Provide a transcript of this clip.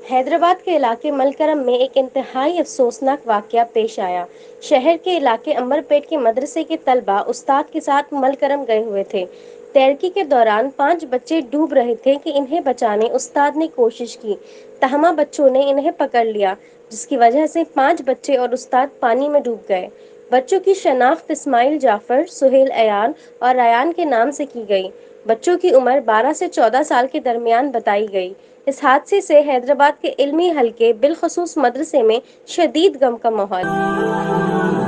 हैदराबाद के इलाके मलकरम में एक इंतहाई अफसोसनाक वाकया पेश आया। शहर के इलाके अंबरपेट के मदरसे के तलबा उस्ताद के साथ मलकरम गए हुए थे। तैरकी के दौरान 5 बच्चे डूब रहे थे कि इन्हें बचाने उस्ताद ने कोशिश की। तहमा बच्चों ने इन्हें पकड़ लिया, जिसकी वजह से 5 बच्चे और उस्ताद पानी में डूब गए। बच्चों की शनाख्त इस्माइल जाफर, सुहेल अयान और रयान के नाम से की गई। बच्चों की उम्र 12 से 14 साल के दरमियान बताई गई। इस हादसे से हैदराबाद के इल्मी हलके बिलखसूस मदरसे में शदीद गम का माहौल है।